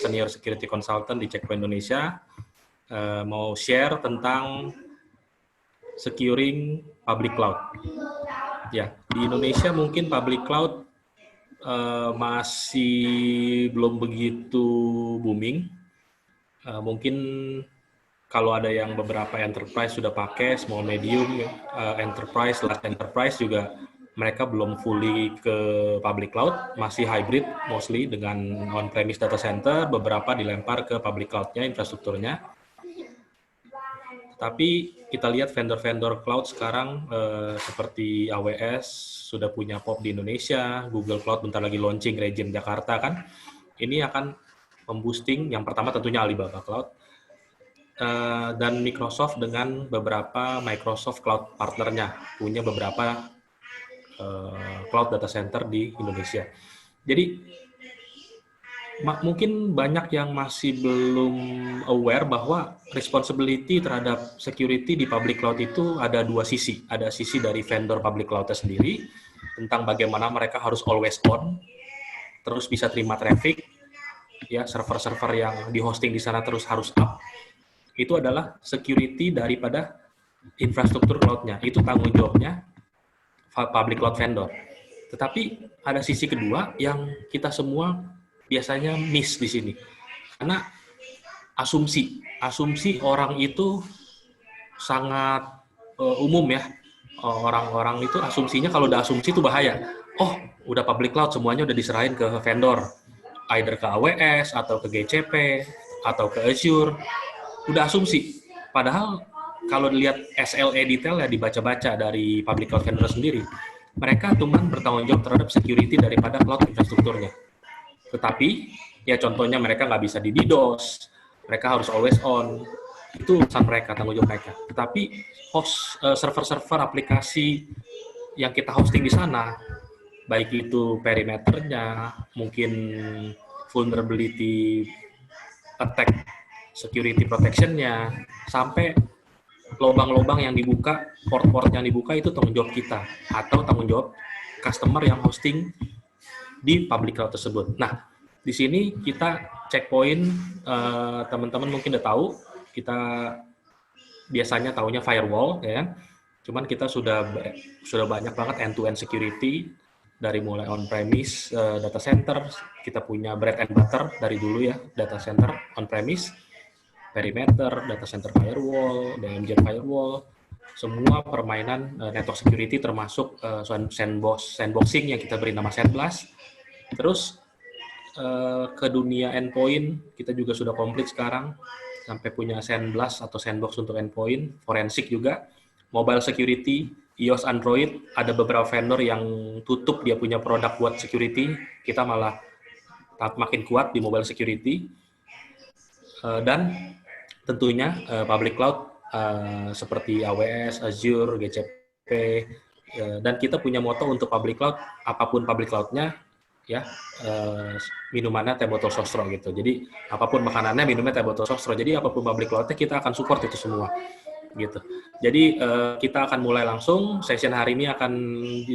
Senior Security Consultant di Checkpoint Indonesia, mau share tentang securing public cloud. Ya, di Indonesia mungkin public cloud masih belum begitu booming. Mungkin kalau ada yang beberapa enterprise sudah pakai, small medium enterprise, large enterprise juga mereka belum fully ke public cloud, masih hybrid mostly dengan on-premise data center, beberapa dilempar ke public cloud-nya, infrastrukturnya. Tapi kita lihat vendor-vendor cloud sekarang seperti AWS sudah punya POP di Indonesia, Google Cloud bentar lagi launching region Jakarta kan. Ini akan memboosting, yang pertama tentunya Alibaba Cloud, dan Microsoft dengan beberapa Microsoft Cloud partnernya, punya beberapa cloud data center di Indonesia. Jadi mungkin banyak yang masih belum aware bahwa responsibility terhadap security di public cloud itu ada dua sisi. Ada sisi dari vendor public cloud-nya sendiri, tentang bagaimana mereka harus always on, terus bisa terima traffic, ya server-server yang di hosting di sana terus harus up. Itu adalah security daripada infrastruktur cloud-nya. Itu tanggung jawabnya public cloud vendor. Tetapi ada sisi kedua yang kita semua biasanya miss di sini. Karena asumsi orang itu sangat umum ya. Orang-orang itu asumsinya kalau udah asumsi itu bahaya. Oh, udah public cloud semuanya udah diserahin ke vendor. Either ke AWS atau ke GCP atau ke Azure. Udah asumsi. Padahal kalau dilihat SLA detail ya dibaca-baca dari public cloud vendor sendiri, mereka cuma bertanggung jawab terhadap security daripada cloud infrastrukturnya. Tetapi ya contohnya mereka nggak bisa di DDoS, mereka harus always on, itu urusan mereka, tanggung jawab mereka. Tetapi host server-server aplikasi yang kita hosting di sana, baik itu perimeternya, mungkin vulnerability attack, security protection-nya, sampai lubang-lubang yang dibuka, port-port yang dibuka itu tanggung jawab kita, atau tanggung jawab customer yang hosting di public cloud tersebut. Nah, di sini kita Checkpoint, teman-teman mungkin udah tahu, kita biasanya taunya firewall, ya kan? Cuman kita sudah banyak banget end-to-end security, dari mulai on-premise data center, kita punya bread and butter dari dulu ya, data center on-premise, perimeter, data center firewall, DMZ firewall, semua permainan network security termasuk sandboxing yang kita beri nama SandBlast. Terus ke dunia endpoint kita juga sudah komplit sekarang, sampai punya SandBlast atau sandbox untuk endpoint, forensik juga, mobile security, iOS, Android, ada beberapa vendor yang tutup dia punya produk buat security, kita malah makin kuat di mobile security, dan tentunya public cloud seperti AWS, Azure, GCP, dan kita punya moto untuk public cloud, apapun public cloud-nya, ya minumannya teh botol sosro gitu. Jadi apapun makanannya minumnya teh botol sosro. Jadi apapun public cloud-nya kita akan support itu semua gitu. Jadi kita akan mulai langsung. Session hari ini akan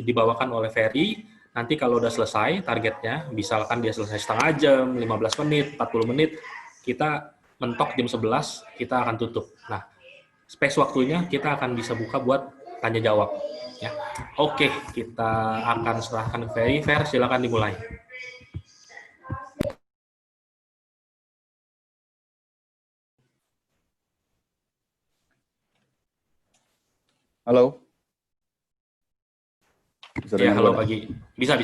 dibawakan oleh Ferry. Nanti kalau udah selesai targetnya, misalkan dia selesai setengah jam, 15 menit, 40 menit, kita mentok jam 11, kita akan tutup. Nah, space waktunya kita akan bisa buka buat tanya jawab. Ya. Oke, kita akan serahkan ke Ferry. Fer, silakan dimulai. Halo. Ya, halo pagi. Bisa.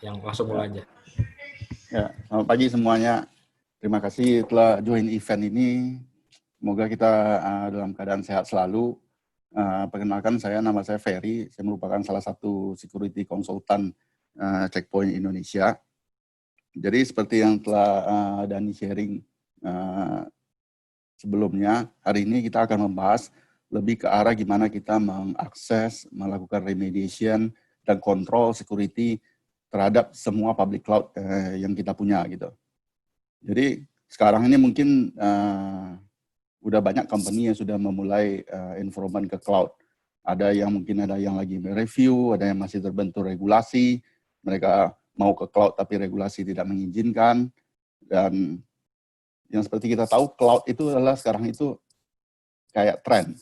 Yang langsung mulai aja. Ya, selamat pagi semuanya. Terima kasih telah join event ini. Semoga kita dalam keadaan sehat selalu. Perkenalkan nama saya Ferry. Saya merupakan salah satu security consultant Checkpoint Indonesia. Jadi seperti yang telah Dani sharing sebelumnya, hari ini kita akan membahas lebih ke arah gimana kita mengakses, melakukan remediation, dan kontrol security terhadap semua public cloud yang kita punya gitu. Jadi sekarang ini mungkin udah banyak company yang sudah memulai improvement ke cloud. Ada yang mungkin lagi mereview, ada yang masih terbentur regulasi, mereka mau ke cloud tapi regulasi tidak mengizinkan, dan yang seperti kita tahu cloud itu adalah sekarang itu kayak tren.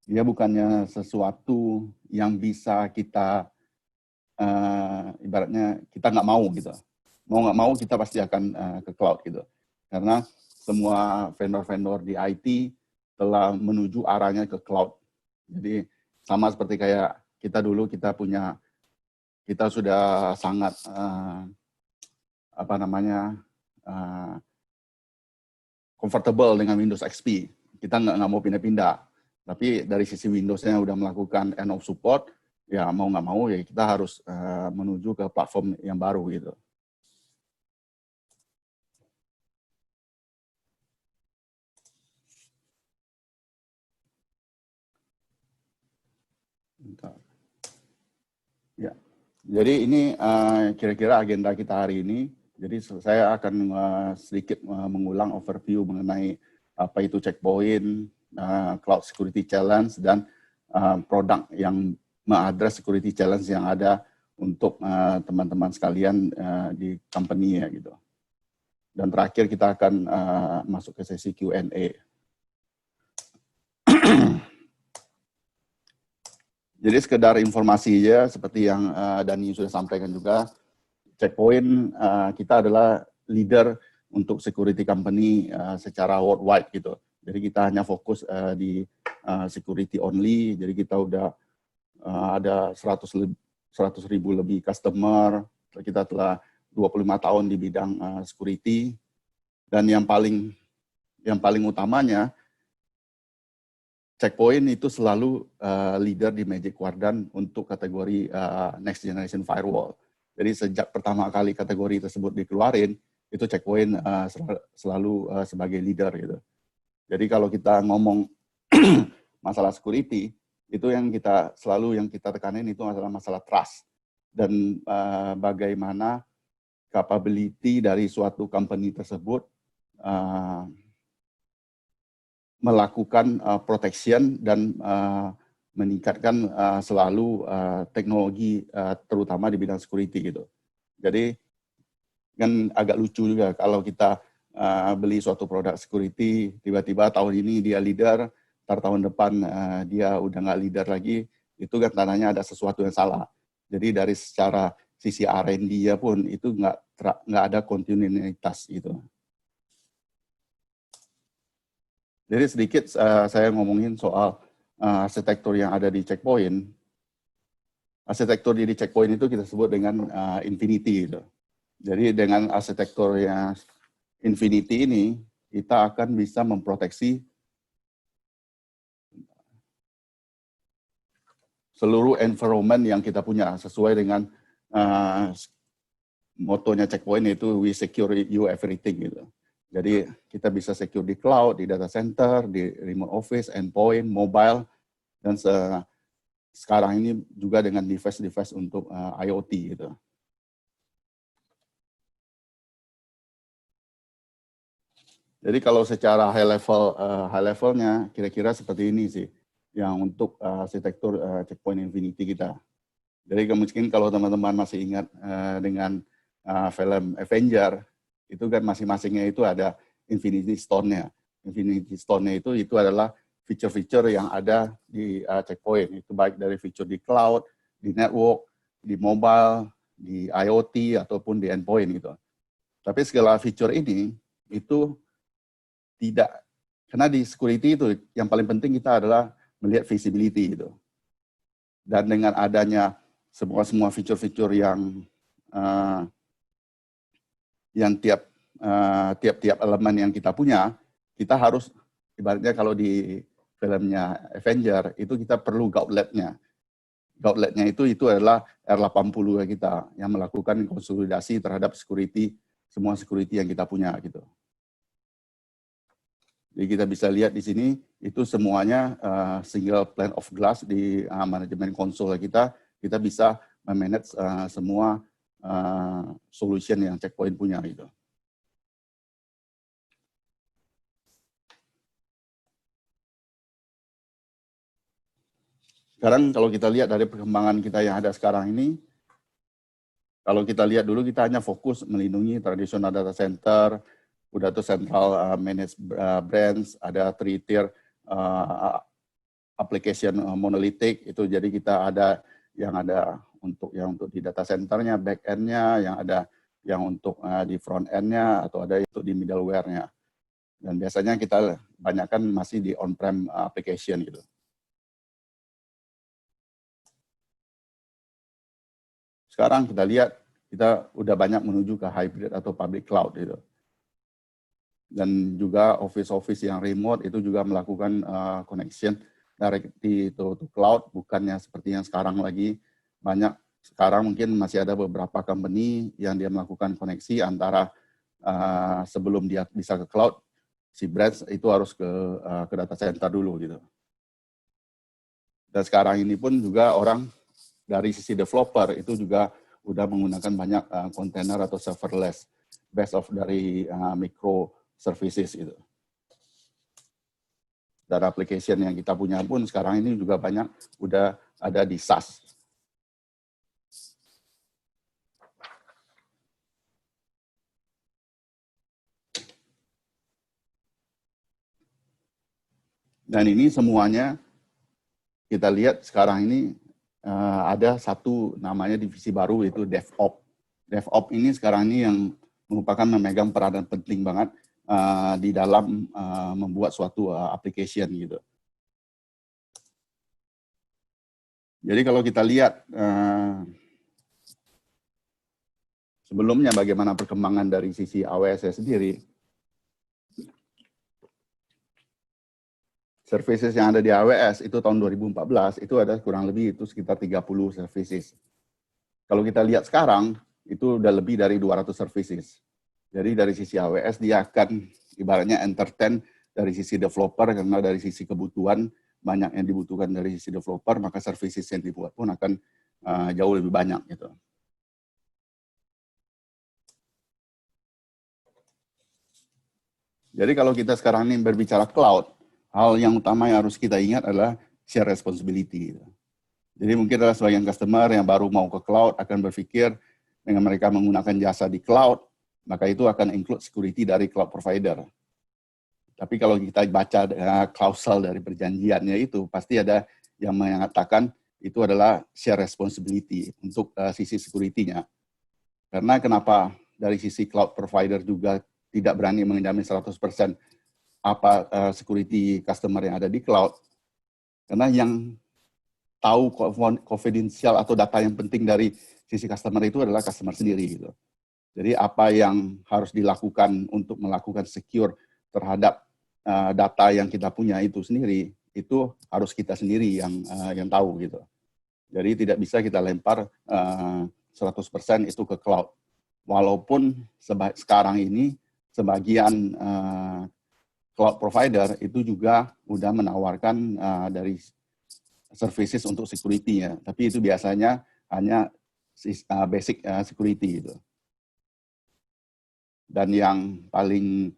Dia bukannya sesuatu yang bisa kita ibaratnya kita nggak mau gitu. Mau nggak mau kita pasti akan ke cloud gitu. Karena semua vendor-vendor di IT telah menuju arahnya ke cloud. Jadi sama seperti kayak kita dulu kita sudah sangat comfortable dengan Windows XP. Kita nggak mau pindah-pindah. Tapi dari sisi Windows-nya udah melakukan end of support, ya mau nggak mau ya kita harus menuju ke platform yang baru gitu. Bentar. Ya, jadi ini kira-kira agenda kita hari ini. Jadi saya akan sedikit mengulang overview mengenai apa itu checkpoint, cloud security challenge, dan produk yang mengadres security challenge yang ada untuk teman-teman sekalian di company ya gitu. Dan terakhir kita akan masuk ke sesi Q&A. Jadi sekedar informasi ya, seperti yang Dani sudah sampaikan juga, Checkpoint kita adalah leader untuk security company secara worldwide gitu. Jadi kita hanya fokus di security only. Jadi kita udah ada 100.000 lebih customer. Kita telah 25 tahun di bidang security. Dan yang paling utamanya, Checkpoint itu selalu leader di Magic Quadrant untuk kategori Next Generation Firewall. Jadi sejak pertama kali kategori tersebut dikeluarin, itu Checkpoint selalu sebagai leader gitu. Jadi kalau kita ngomong masalah security, itu yang kita tekanin itu masalah trust dan bagaimana capability dari suatu company tersebut melakukan protection dan meningkatkan selalu teknologi terutama di bidang security gitu. Jadi kan agak lucu juga kalau kita beli suatu produk security, tiba-tiba tahun ini dia leader, tahun depan dia udah nggak leader lagi, itu kan tandanya ada sesuatu yang salah. Jadi dari secara sisi R&D-nya pun itu nggak ada kontinuitas gitu. Jadi sedikit saya ngomongin soal arsitektur yang ada di Checkpoint. Arsitektur di Checkpoint itu kita sebut dengan Infinity gitu. Jadi dengan arsitektur yang Infinity ini, kita akan bisa memproteksi seluruh environment yang kita punya sesuai dengan motonya Checkpoint, yaitu we secure you everything gitu. Jadi kita bisa secure di cloud, di data center, di remote office, endpoint, mobile, dan sekarang ini juga dengan device-device untuk IoT gitu. Jadi kalau secara high levelnya kira-kira seperti ini sih yang untuk arsitektur Checkpoint Infinity kita. Jadi mungkin kalau teman-teman masih ingat dengan film Avenger, itu kan masing-masingnya itu ada Infinity Stone-nya. Infinity Stone-nya itu adalah fitur-fitur yang ada di Checkpoint. Itu baik dari fitur di cloud, di network, di mobile, di IoT, ataupun di endpoint gitu. Tapi segala fitur ini itu tidak, karena di security itu yang paling penting kita adalah melihat visibility gitu. Dan dengan adanya semua fitur-fitur yang tiap-tiap elemen yang kita punya, kita harus, ibaratnya kalau di filmnya Avenger, itu kita perlu gauntletnya. Gauntletnya itu adalah R80 kita, yang melakukan konsolidasi terhadap security, semua security yang kita punya gitu. Jadi kita bisa lihat di sini, itu semuanya single pane of glass di manajemen konsol kita bisa memanage semua solution yang Checkpoint punya gitu. Sekarang kalau kita lihat dari perkembangan kita yang ada sekarang ini, kalau kita lihat dulu kita hanya fokus melindungi tradisional data center, udah tuh central manage branch, ada 3-tier application monolithic itu, jadi kita ada yang untuk di data centernya, back end-nya, yang ada yang untuk di front end-nya, atau ada itu di middleware-nya. Dan biasanya kita banyakkan masih di on-prem application gitu. Sekarang kita lihat, kita udah banyak menuju ke hybrid atau public cloud gitu. Dan juga office-office yang remote itu juga melakukan connection directly to cloud, bukannya seperti yang sekarang lagi. Banyak sekarang mungkin masih ada beberapa company yang dia melakukan koneksi antara sebelum dia bisa ke cloud, si branch itu harus ke data center dulu gitu. Dan sekarang ini pun juga orang dari sisi developer itu juga udah menggunakan banyak container atau serverless based of dari micro services itu. Dan application yang kita punya pun sekarang ini juga banyak udah ada di SaaS. Dan ini semuanya kita lihat sekarang ini ada satu namanya divisi baru, yaitu DevOps. DevOps ini sekarang ini yang merupakan memegang peranan penting banget di dalam membuat suatu application gitu. Jadi kalau kita lihat sebelumnya bagaimana perkembangan dari sisi AWS sendiri, services yang ada di AWS itu tahun 2014 itu ada kurang lebih itu sekitar 30 services. Kalau kita lihat sekarang itu udah lebih dari 200 services. Jadi dari sisi AWS dia akan ibaratnya entertain dari sisi developer, karena dari sisi kebutuhan banyak yang dibutuhkan dari sisi developer, maka services yang dibuat pun akan jauh lebih banyak gitu. Jadi kalau kita sekarang ini berbicara cloud, hal yang utama yang harus kita ingat adalah share responsibility. Jadi mungkin adalah sebagian customer yang baru mau ke cloud akan berpikir dengan mereka menggunakan jasa di cloud, maka itu akan include security dari cloud provider. Tapi kalau kita baca klausel dari perjanjiannya itu, pasti ada yang mengatakan itu adalah share responsibility untuk sisi security-nya. Karena kenapa dari sisi cloud provider juga tidak berani menjamin 100% apa security customer yang ada di cloud. Karena yang tahu confidential atau data yang penting dari sisi customer itu adalah customer sendiri gitu. Jadi apa yang harus dilakukan untuk melakukan secure terhadap data yang kita punya itu sendiri, itu harus kita sendiri yang tahu gitu. Jadi tidak bisa kita lempar 100% itu ke cloud. Walaupun sekarang ini sebagian cloud provider itu juga udah menawarkan dari services untuk security-nya, tapi itu biasanya hanya basic security gitu. Dan yang paling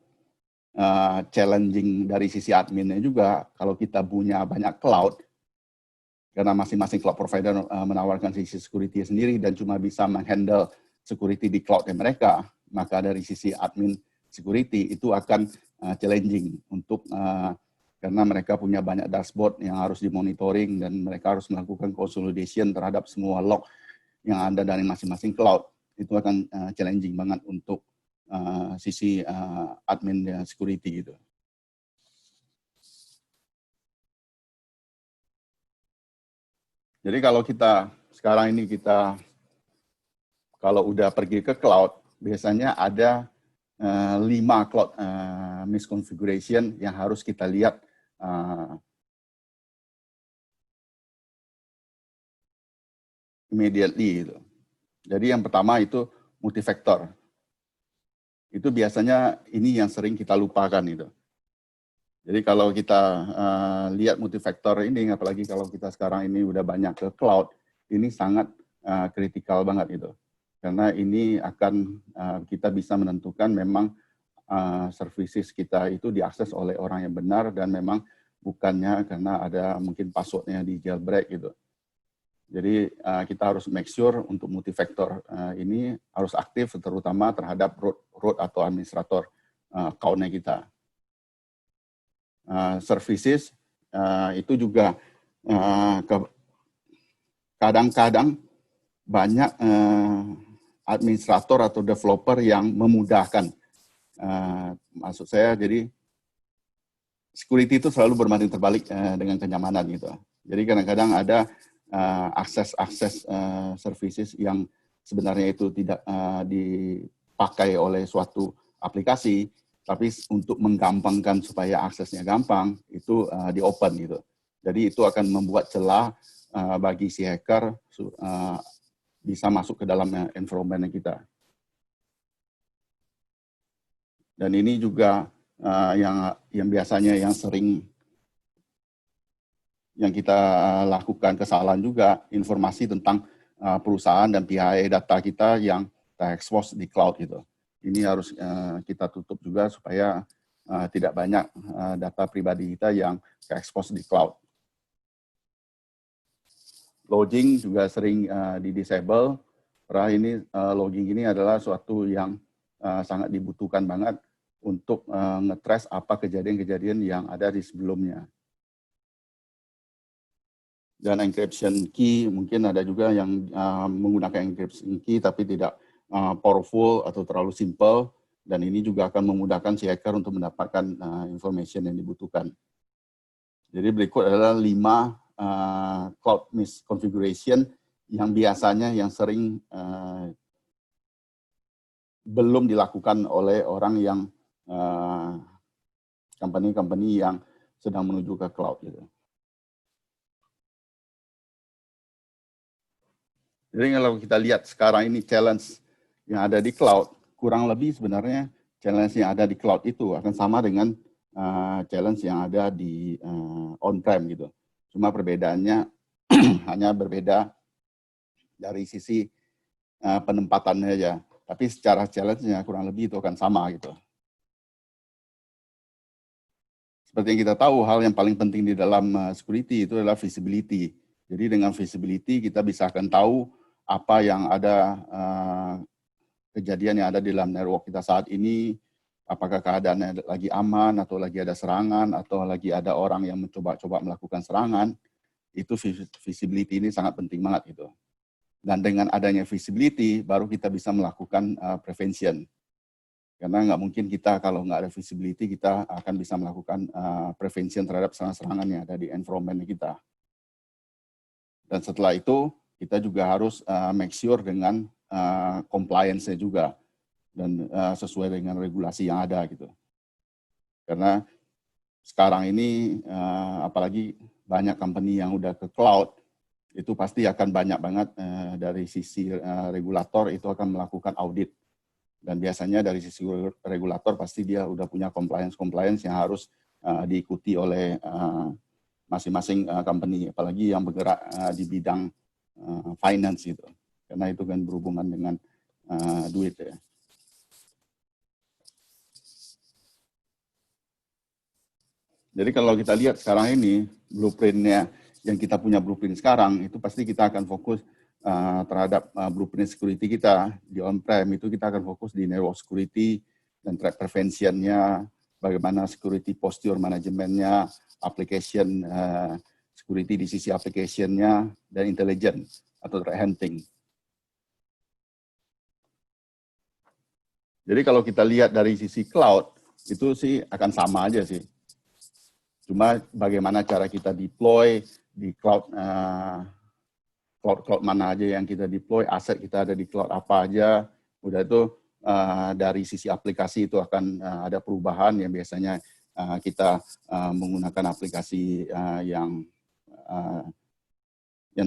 challenging dari sisi adminnya juga, kalau kita punya banyak cloud, karena masing-masing cloud provider menawarkan sisi security sendiri dan cuma bisa menghandle security di cloud-nya mereka, maka dari sisi admin security itu akan challenging untuk karena mereka punya banyak dashboard yang harus dimonitoring dan mereka harus melakukan consolidation terhadap semua log yang ada dari masing-masing cloud. Itu akan challenging banget untuk sisi admin dan security gitu. Jadi kalau kita sekarang ini kalau udah pergi ke cloud, biasanya ada 5 cloud misconfiguration yang harus kita lihat immediately gitu. Jadi yang pertama itu multifactor. Itu biasanya ini yang sering kita lupakan itu. Jadi kalau kita lihat multifactor ini, apalagi kalau kita sekarang ini udah banyak ke cloud, ini sangat kritikal banget itu. Karena ini akan kita bisa menentukan memang services kita itu diakses oleh orang yang benar dan memang bukannya karena ada mungkin passwordnya di jailbreak gitu. Jadi kita harus make sure untuk multifactor ini harus aktif terutama terhadap root atau administrator account-nya kita. Services itu juga kadang-kadang banyak administrator atau developer yang memudahkan. Maksud saya, jadi security itu selalu berbanding terbalik dengan kenyamanan gitu. Jadi kadang-kadang ada akses services yang sebenarnya itu tidak dipakai oleh suatu aplikasi, tapi untuk menggampangkan supaya aksesnya gampang, itu di-open gitu. Jadi itu akan membuat celah bagi si hacker bisa masuk ke dalam environment kita. Dan ini juga yang biasanya yang sering yang kita lakukan kesalahan juga, informasi tentang perusahaan dan PII data kita yang terekspos di cloud gitu. Ini harus kita tutup juga supaya tidak banyak data pribadi kita yang terekspos di cloud. Logging juga sering di-disable, karena ini logging ini adalah suatu yang sangat dibutuhkan banget untuk nge-trace apa kejadian-kejadian yang ada di sebelumnya. Dan encryption key, mungkin ada juga yang menggunakan encryption key tapi tidak powerful atau terlalu simple, dan ini juga akan memudahkan si hacker untuk mendapatkan information yang dibutuhkan. Jadi berikut adalah 5 cloud misconfiguration yang biasanya yang sering belum dilakukan oleh orang yang company-company yang sedang menuju ke cloud gitu. Jadi kalau kita lihat sekarang ini challenge yang ada di cloud, kurang lebih sebenarnya challenge yang ada di cloud itu akan sama dengan challenge yang ada di on-prem gitu. Cuma perbedaannya hanya berbeda dari sisi penempatannya aja. Tapi secara challenge-nya kurang lebih itu akan sama gitu. Seperti yang kita tahu, hal yang paling penting di dalam security itu adalah visibility. Jadi dengan visibility kita bisa akan tahu apa yang ada kejadian yang ada di dalam network kita saat ini, apakah keadaannya lagi aman atau lagi ada serangan atau lagi ada orang yang mencoba-coba melakukan serangan. Itu visibility ini sangat penting banget gitu. Dan dengan adanya visibility baru kita bisa melakukan prevention. Karena nggak mungkin kita kalau nggak ada visibility kita akan bisa melakukan prevention terhadap serangan-serangan yang ada di environment kita. Dan setelah itu kita juga harus make sure dengan compliance-nya juga dan sesuai dengan regulasi yang ada gitu. Karena sekarang ini apalagi banyak company yang udah ke cloud, itu pasti akan banyak banget dari sisi regulator itu akan melakukan audit. Dan biasanya dari sisi regulator pasti dia udah punya compliance yang harus diikuti oleh masing-masing company, apalagi yang bergerak di bidang finance gitu, karena itu kan berhubungan dengan duit ya. Jadi kalau kita lihat sekarang ini blueprintnya yang kita punya blueprint sekarang itu pasti kita akan fokus terhadap blueprint security kita di on-prem, itu kita akan fokus di network security dan threat prevention-nya, bagaimana security posture manajemennya, application security di sisi application-nya, dan intelligence atau threat hunting. Jadi kalau kita lihat dari sisi cloud, itu sih akan sama aja sih. Cuma bagaimana cara kita deploy di cloud, cloud mana aja yang kita deploy, aset kita ada di cloud apa aja, udah itu dari sisi aplikasi itu akan ada perubahan yang biasanya kita menggunakan aplikasi yang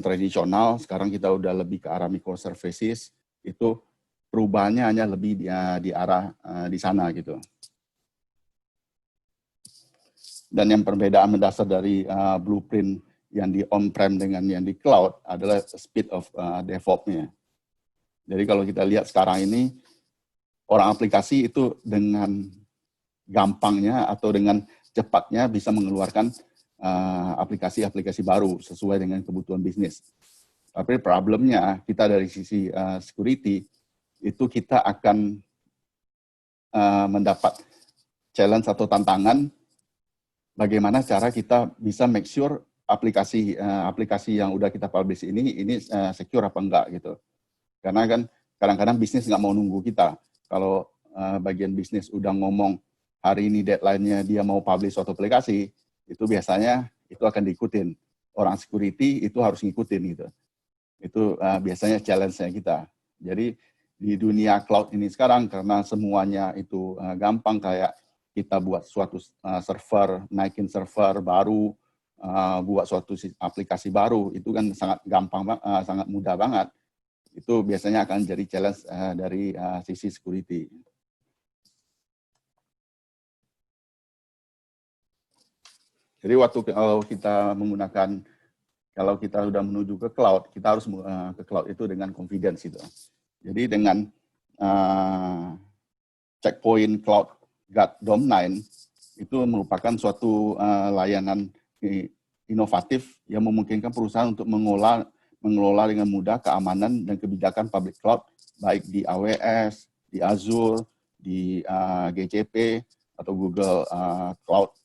tradisional, sekarang kita udah lebih ke arah microservices, itu perubahannya hanya lebih di arah di sana gitu. Dan yang perbedaan mendasar dari blueprint yang di on-prem dengan yang di cloud adalah speed of DevOps-nya. Jadi kalau kita lihat sekarang ini, orang aplikasi itu dengan gampangnya atau dengan cepatnya bisa mengeluarkan aplikasi-aplikasi baru sesuai dengan kebutuhan bisnis. Tapi problemnya kita dari sisi security itu kita akan mendapat challenge atau tantangan bagaimana cara kita bisa make sure aplikasi yang udah kita publish ini secure apa enggak gitu. Karena kan kadang-kadang bisnis nggak mau nunggu kita. Kalau bagian bisnis udah ngomong hari ini deadline-nya dia mau publish suatu aplikasi, itu biasanya itu akan diikutin. Orang security itu harus ngikutin gitu. Itu biasanya challenge-nya kita. Jadi di dunia cloud ini sekarang karena semuanya itu gampang, kayak kita buat suatu server, naikin server baru, buat suatu aplikasi baru, itu kan sangat gampang, sangat mudah banget. Itu biasanya akan jadi challenge dari sisi security. Jadi waktu kalau kita menggunakan, kalau kita sudah menuju ke cloud, kita harus ke cloud itu dengan confidence itu. Jadi dengan Checkpoint Cloud Guard DOM9 itu merupakan suatu layanan inovatif yang memungkinkan perusahaan untuk mengelola dengan mudah keamanan dan kebijakan public cloud, baik di AWS, di Azure, di GCP, atau Google Cloud,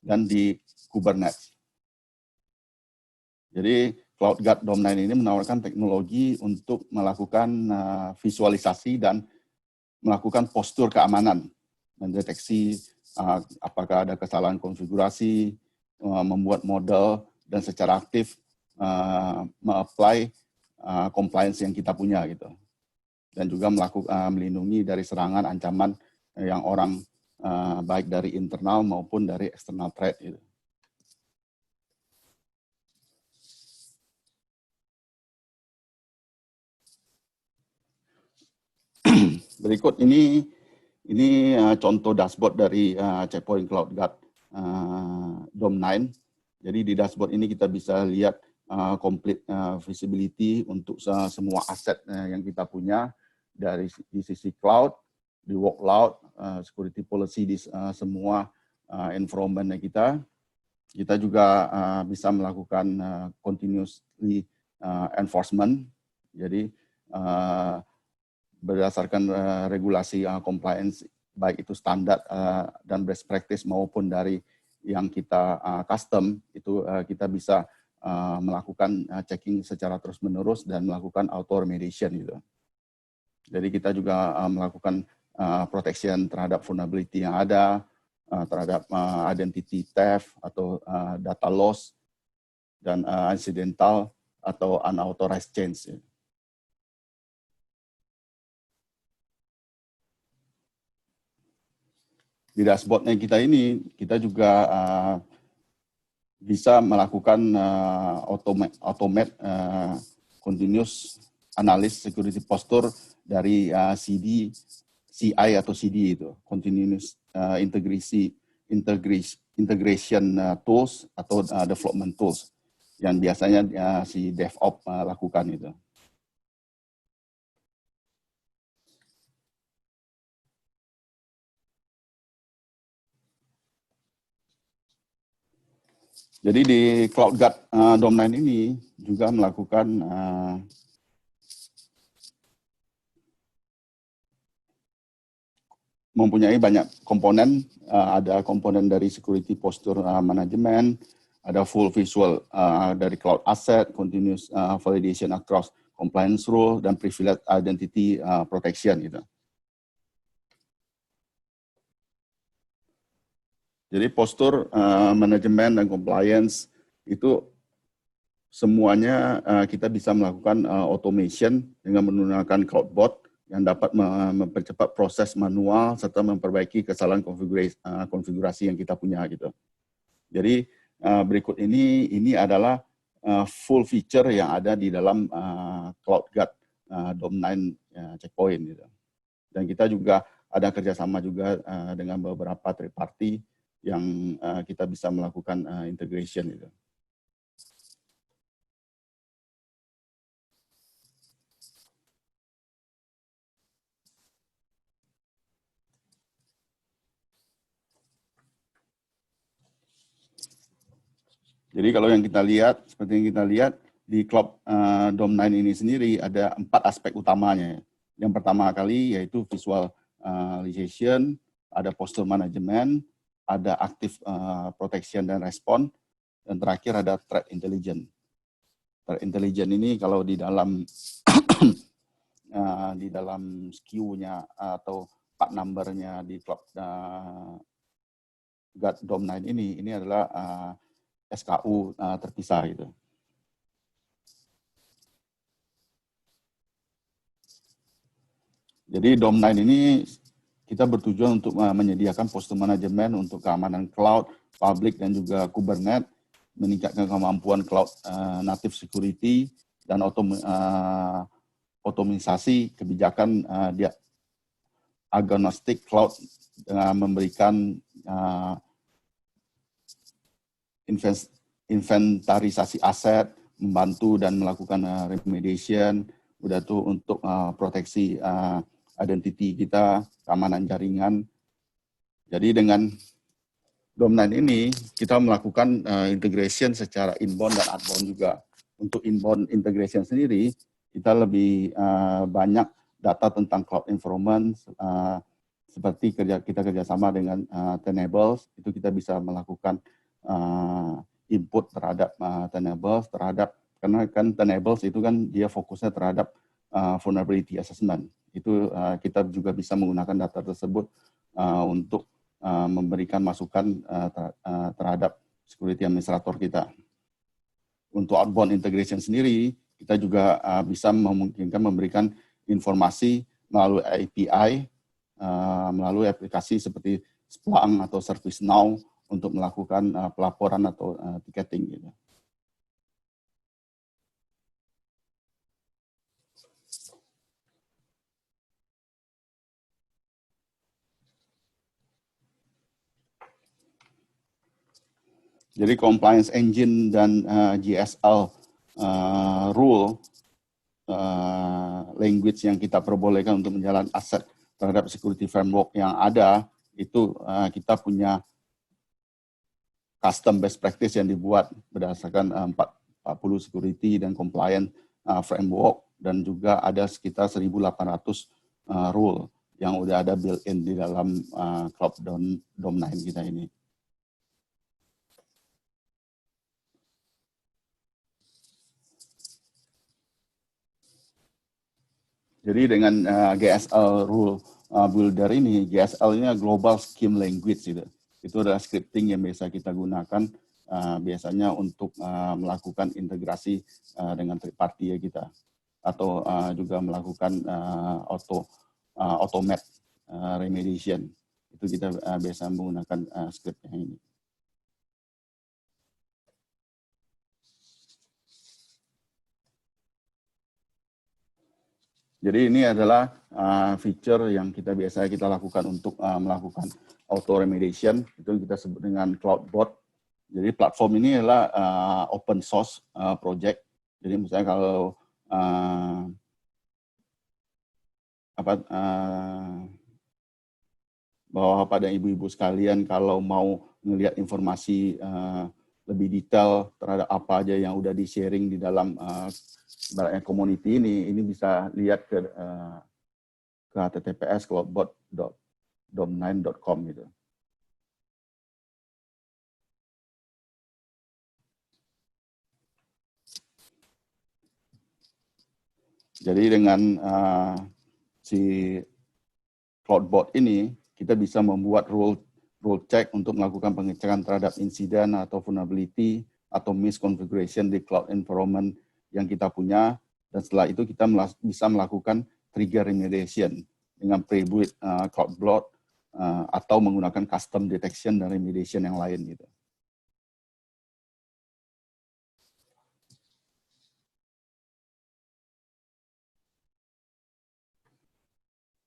dan di Kubernetes. Jadi CloudGuard DOM9 ini menawarkan teknologi untuk melakukan visualisasi dan melakukan postur keamanan, mendeteksi apakah ada kesalahan konfigurasi, membuat model, dan secara aktif me-apply compliance yang kita punya gitu. Dan juga melindungi dari serangan, ancaman yang orang baik dari internal maupun dari external threat gitu. Berikut ini contoh dashboard dari Checkpoint Cloud Guard DOM9. Jadi di dashboard ini kita bisa lihat complete visibility untuk semua aset yang kita punya dari di sisi cloud, di workload, security policy di semua environment kita. Kita juga bisa melakukan continuously enforcement. Jadi berdasarkan regulasi compliance, baik itu standar dan best practice maupun dari yang kita custom, itu kita bisa melakukan checking secara terus-menerus dan melakukan auto remediation gitu. Jadi kita juga melakukan protection terhadap vulnerability yang ada, terhadap identity theft atau data loss, dan incidental atau unauthorized change. Di dashboardnya kita ini, kita juga bisa melakukan automate continuous analysis security posture dari CI atau CD itu, continuous integration tools atau development tools yang biasanya si DevOps lakukan itu. Jadi di CloudGuard DOM9 ini juga melakukan mempunyai banyak komponen. Ada komponen dari security posture management, ada full visual dari cloud asset, continuous validation across compliance rule, dan privileged identity protection gitu. Jadi postur manajemen dan compliance itu semuanya kita bisa melakukan automation dengan menggunakan CloudBot yang dapat mempercepat proses manual serta memperbaiki kesalahan konfigurasi yang kita punya gitu. Jadi berikut ini adalah full feature yang ada di dalam CloudGuard DOM9 Checkpoint gitu. Dan kita juga ada kerjasama juga dengan beberapa third party yang kita bisa melakukan integration itu. Jadi kalau yang kita lihat, seperti yang kita lihat di Cloud DOM9 ini sendiri ada 4 aspek utamanya. Yang pertama kali yaitu visualization, ada posture management, ada active protection dan respon, dan terakhir ada threat intelligence. Threat intelligence ini kalau di dalam di dalam SKU-nya atau part number-nya di cloud Guard Dome 9 ini adalah SKU terpisah gitu. Jadi Dome 9 ini kita bertujuan untuk menyediakan posture management untuk keamanan cloud, public dan juga Kubernetes, meningkatkan kemampuan cloud native security dan otomisasi kebijakan dia agnostic cloud dengan memberikan inventarisasi aset, membantu dan melakukan remediation, udah tuh untuk proteksi identity kita, keamanan jaringan. Jadi dengan Dome 9 ini kita melakukan integration secara inbound dan outbound juga. Untuk inbound integration sendiri, kita lebih banyak data tentang cloud environment, seperti kita kerjasama dengan Tenables, itu kita bisa melakukan input terhadap Tenables, karena kan Tenables itu kan dia fokusnya terhadap vulnerability assessment. Itu kita juga bisa menggunakan data tersebut untuk memberikan masukan terhadap security administrator kita. Untuk outbound integration sendiri, kita juga bisa memungkinkan memberikan informasi melalui API, melalui aplikasi seperti Splunk atau ServiceNow untuk melakukan pelaporan atau ticketing gitu. Jadi compliance engine dan GSL rule language yang kita perbolehkan untuk menjalankan aset terhadap security framework yang ada, itu kita punya custom best practice yang dibuat berdasarkan 40 security dan compliance framework, dan juga ada sekitar 1.800 rule yang udah ada built-in di dalam Cloud Dome 9 kita ini. Jadi dengan GSL Rule Builder ini, GSL ini Global Scheme Language gitu. Itu adalah scripting yang biasa kita gunakan biasanya untuk melakukan integrasi dengan third party ya kita, atau juga melakukan automate remediation. Itu kita biasa menggunakan script yang ini. Jadi ini adalah feature yang kita lakukan untuk melakukan auto remediation, itu kita sebut dengan CloudBot. Jadi platform ini adalah open source project. Jadi misalnya kalau bahwa pada ibu-ibu sekalian kalau mau melihat informasi lebih detail terhadap apa aja yang udah di-sharing di dalam community ini bisa lihat ke https cloudbot.dome9.com gitu. Jadi dengan si CloudBot ini kita bisa membuat rule check untuk melakukan pengecekan terhadap insiden atau vulnerability atau misconfiguration di cloud environment yang kita punya, dan setelah itu kita bisa melakukan trigger remediation dengan pre-built CloudBot atau menggunakan custom detection dan remediation yang lain gitu.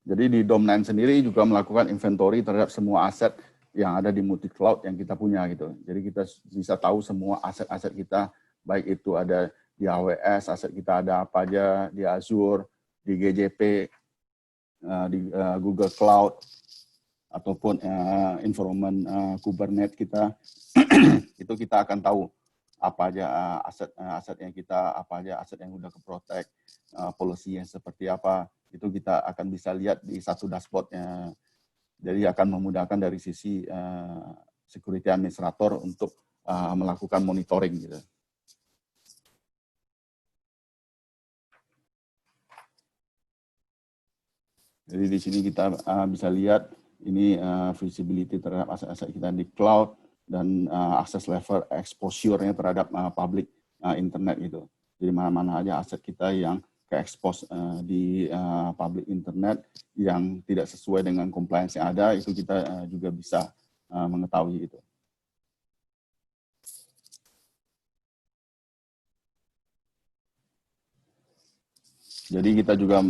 Jadi di Dome 9 sendiri juga melakukan inventory terhadap semua aset yang ada di multi cloud yang kita punya gitu. Jadi kita bisa tahu semua aset-aset kita, baik itu ada di AWS, aset kita ada apa aja, di Azure, di GJP, di Google Cloud, ataupun environment Kubernetes kita, itu kita akan tahu apa aja aset yang kita, apa aja aset yang udah ke-protect, policy yang seperti apa, itu kita akan bisa lihat di satu dashboardnya Jadi akan memudahkan dari sisi security administrator untuk melakukan monitoring gitu. Jadi di sini kita bisa lihat ini visibility terhadap aset-aset kita di cloud dan akses level exposure-nya terhadap public internet gitu. Jadi mana-mana aja aset kita yang ke-expose di public internet yang tidak sesuai dengan compliance yang ada, itu kita juga bisa mengetahui itu. Jadi kita juga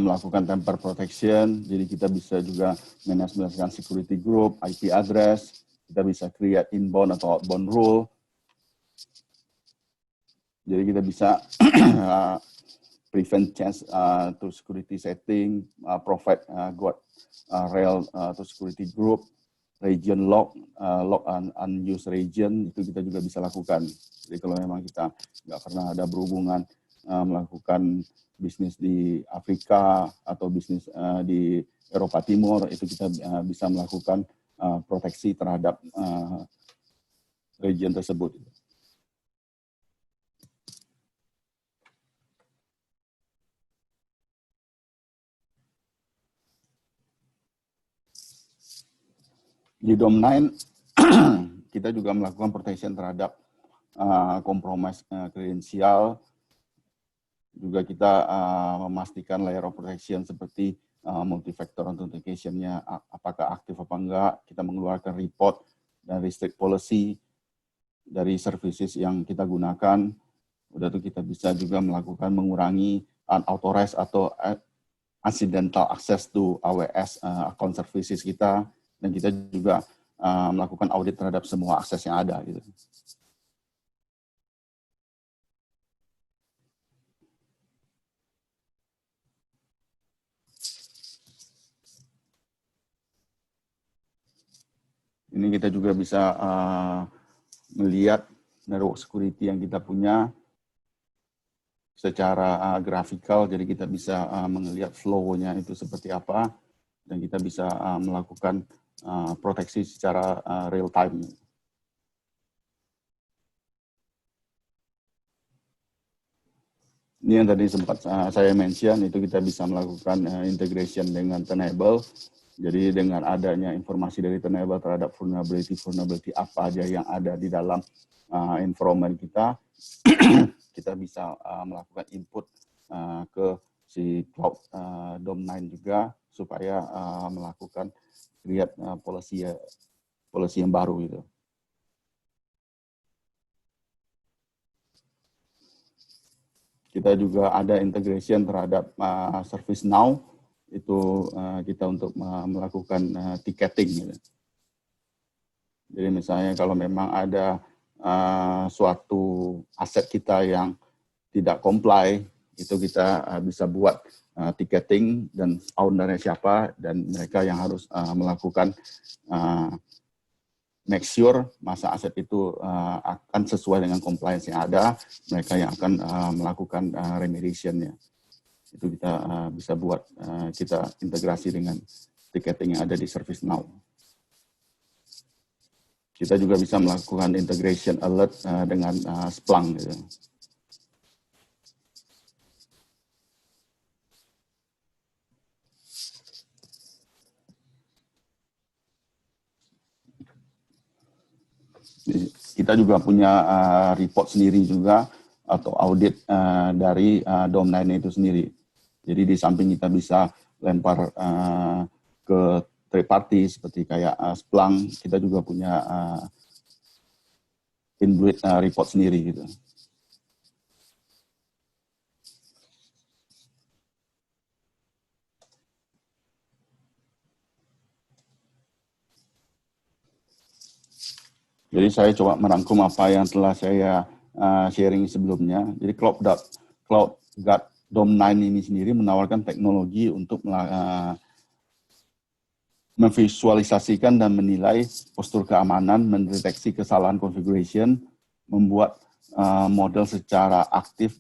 melakukan tamper protection, jadi kita bisa juga manajemenkan security group, IP address, kita bisa create inbound atau outbound rule. Jadi kita bisa prevent chance to security setting, provide guard rail to security group, region lock unused region, itu kita juga bisa lakukan. Jadi kalau memang kita nggak pernah ada berhubungan melakukan bisnis di Afrika atau bisnis di Eropa Timur, itu kita bisa melakukan proteksi terhadap region tersebut. Di DOM9 kita juga melakukan protection terhadap compromise kredensial. Juga kita memastikan layer of protection seperti multi-factor authentication-nya apakah aktif apa enggak. Kita mengeluarkan report dan restrict policy dari services yang kita gunakan. Udah itu kita bisa juga melakukan mengurangi unauthorized atau accidental access to AWS account services kita. Dan kita juga melakukan audit terhadap semua akses yang ada gitu. Ini kita juga bisa melihat network security yang kita punya secara grafikal, jadi kita bisa melihat flow-nya itu seperti apa, dan kita bisa melakukan proteksi secara real time. Ini yang tadi sempat saya mention, itu kita bisa melakukan integration dengan Tenable. Jadi dengan adanya informasi dari Tenable terhadap vulnerability apa aja yang ada di dalam environment kita, kita bisa melakukan input ke si cloud DOM9 juga supaya melakukan create policy yang baru gitu. Kita juga ada integration terhadap ServiceNow, itu kita untuk melakukan ticketing gitu. Jadi misalnya kalau memang ada suatu aset kita yang tidak comply, itu kita bisa buat ticketing dan ownernya siapa, dan mereka yang harus melakukan make sure masa aset itu akan sesuai dengan compliance yang ada, mereka yang akan melakukan remediation-nya. Itu kita bisa buat, kita integrasi dengan ticketing yang ada di ServiceNow. Kita juga bisa melakukan integration alert dengan Splunk gitu. Kita juga punya report sendiri juga atau audit dari DOM9 itu sendiri. Jadi di samping kita bisa lempar ke third party seperti kayak Splunk, kita juga punya inbuilt report sendiri gitu. Jadi saya coba merangkum apa yang telah saya sharing sebelumnya. Jadi CloudGuard DOM9 ini sendiri menawarkan teknologi untuk memvisualisasikan dan menilai postur keamanan, mendeteksi kesalahan configuration, membuat model secara aktif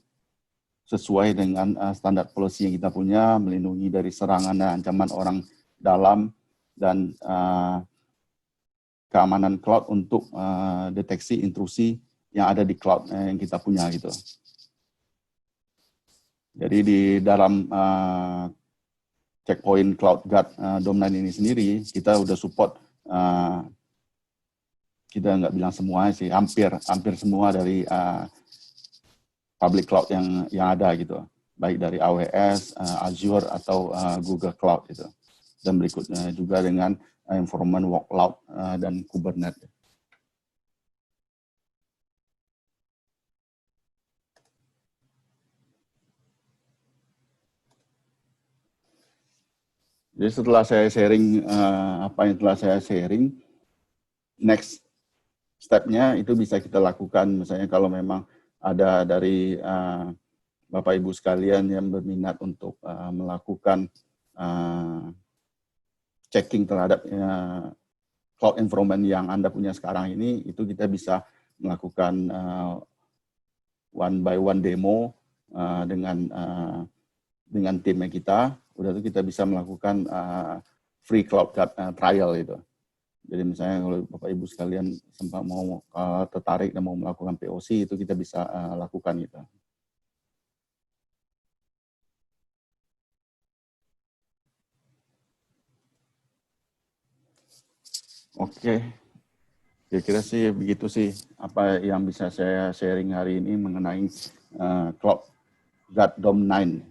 sesuai dengan standar policy yang kita punya, melindungi dari serangan dan ancaman orang dalam, dan keamanan cloud untuk deteksi intrusi yang ada di cloud yang kita punya gitu. Jadi di dalam Checkpoint CloudGuard Dome9 ini sendiri, kita udah support, kita nggak bilang semua sih, hampir semua dari public cloud yang ada gitu, baik dari AWS, Azure atau Google Cloud gitu. Dan berikutnya juga dengan environment workload dan Kubernetes. Jadi setelah saya sharing apa yang telah saya sharing, next step-nya itu bisa kita lakukan. Misalnya kalau memang ada dari Bapak Ibu sekalian yang berminat untuk melakukan checking terhadap cloud environment yang Anda punya sekarang ini, itu kita bisa melakukan one by one demo dengan timnya kita. Udah itu kita bisa melakukan free cloud trial itu. Jadi misalnya kalau Bapak Ibu sekalian sempat mau tertarik dan mau melakukan POC, itu kita bisa lakukan gitu. Oke, kira-kira sih begitu sih apa yang bisa saya sharing hari ini mengenai CloudGuard Dome9.